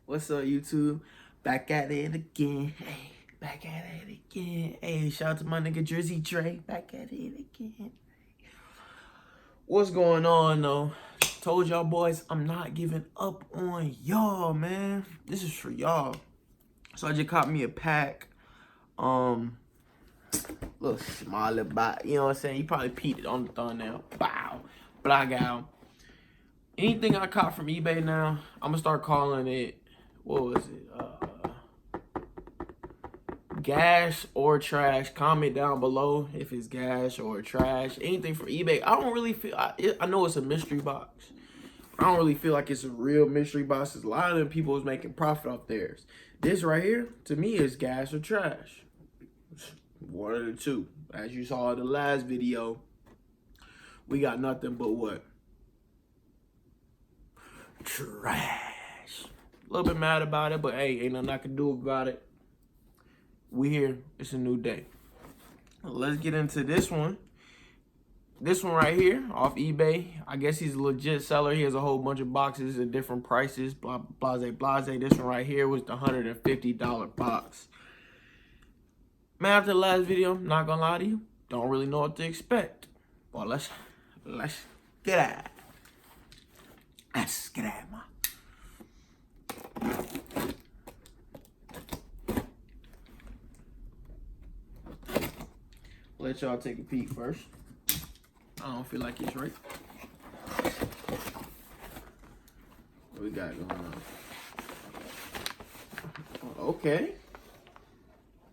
What's up, YouTube? Back at it again. Hey, back at it again. Hey, shout out to my nigga Drizzy Dre. Back at it again. What's going on, though? Told y'all boys, I'm not giving up on y'all, man. This is for y'all. So I just caught me a pack. Little smaller bot. You know what I'm saying? You probably peed it on the thumbnail. Bow. But I got 'em. Anything I caught from eBay now, I'm gonna start calling it, what was it? Gas or trash. Comment down below if it's gas or trash. Anything from eBay. I don't really feel, I know it's a mystery box. I don't really feel like it's a real mystery box. A lot of them people is making profit off theirs. This right here, to me, is gas or trash. One of the two. As you saw in the last video, we got nothing but what? Trash. A little bit mad about it, but hey, ain't nothing I can do about it. We here. It's a new day. Let's get into this one. This one right here off eBay. I guess he's a legit seller. He has a whole bunch of boxes at different prices. Blah, blase, blase. This one right here was the $150 box. Man, after the last video, not gonna lie to you, don't really know what to expect. Well, let's get at it. Let's get at it, man. Let y'all take a peek first. I don't feel like it's right. What we got going on? Okay.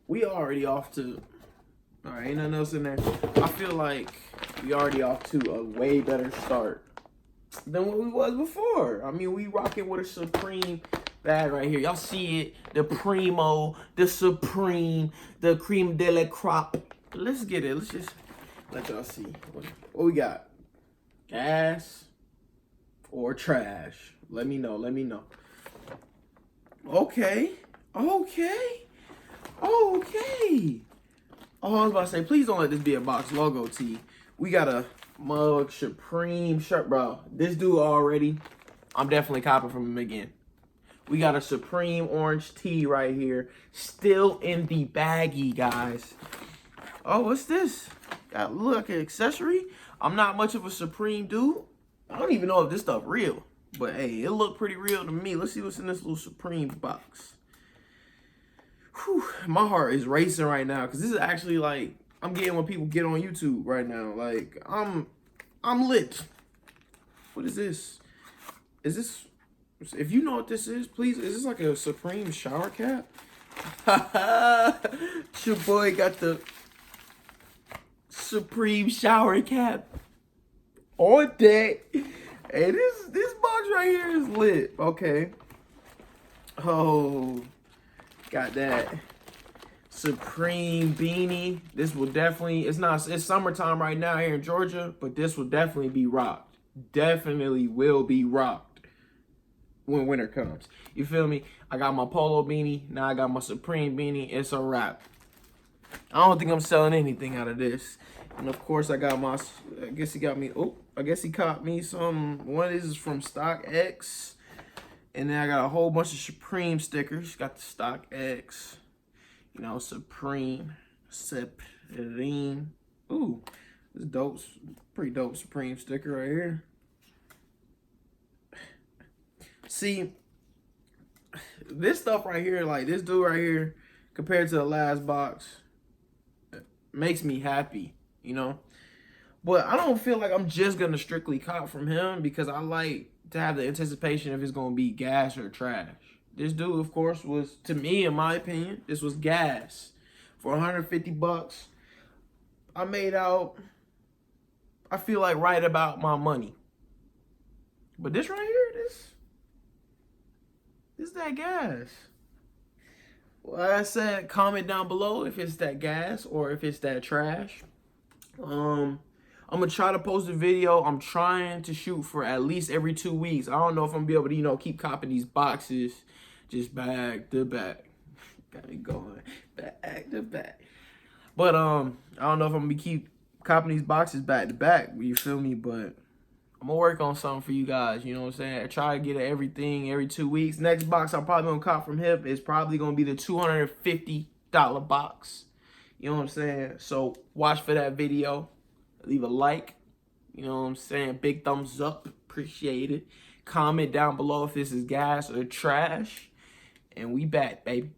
We already off to, all right, ain't nothing else in there. I feel like we already off to a way better start than what we was before. I mean, we rocking with a Supreme bag right here. Y'all see it, the Primo, the Supreme, the Cream de la Crop. Let's get it. Let's just let y'all see. What we got? Gas or trash? Let me know. Let me know. Okay. Okay. Okay. Oh, I was about to say, please don't let this be a box logo tee. We got a mug Supreme shirt, bro. This dude already, I'm definitely copping from him again. We got a Supreme orange tee right here. Still in the baggie, guys. Oh, what's this? Got look an accessory. I'm not much of a Supreme dude. I don't even know if this stuff real. But hey, it looked pretty real to me. Let's see what's in this little Supreme box. Whew, my heart is racing right now because this is actually like I'm getting what people get on YouTube right now. Like I'm lit. What is this? Is this? If you know what this is, please. Is this like a Supreme shower cap? Your boy got the Supreme shower cap on deck. Hey, this box right here is lit. Okay. Oh. Got that Supreme beanie. This will definitely, it's summertime right now here in Georgia, but this will definitely be rocked. Definitely will be rocked when winter comes. You feel me? I got my polo beanie. Now I got my Supreme beanie. It's a wrap. I don't think I'm selling anything out of this. And of course I got my, I guess he got me, oh, I guess he caught me some, one is from StockX. And then I got a whole bunch of Supreme stickers. Got the StockX, you know, Supreme. Ooh, this dope, pretty dope Supreme sticker right here. See, this stuff right here, like this dude right here, compared to the last box, makes me happy, you know. But I don't feel like I'm just gonna strictly cop from him because I like to have the anticipation if it's gonna be gas or trash. This dude, of course, was, to me, in my opinion, this was gas. For 150 bucks, I made out, I feel like right about my money. But this right here, this that gas. Well, like I said, comment down below if it's that gas or if it's that trash. I'm gonna try to post a video. I'm trying to shoot for at least every 2 weeks. I don't know if I'm gonna be able to, you know, keep copying these boxes just back to back. Got it going back to back. But I don't know if I'm gonna keep copying these boxes back to back. You feel me? But I'm I'm gonna work on something for you guys. You know what I'm saying? I try to get everything every 2 weeks. Next box I'm probably gonna cop from him is probably gonna be the $250 box. You know what I'm saying? So watch for that video. Leave a like. You know what I'm saying? Big thumbs up. Appreciate it. Comment down below if this is gas or trash. And we back, baby.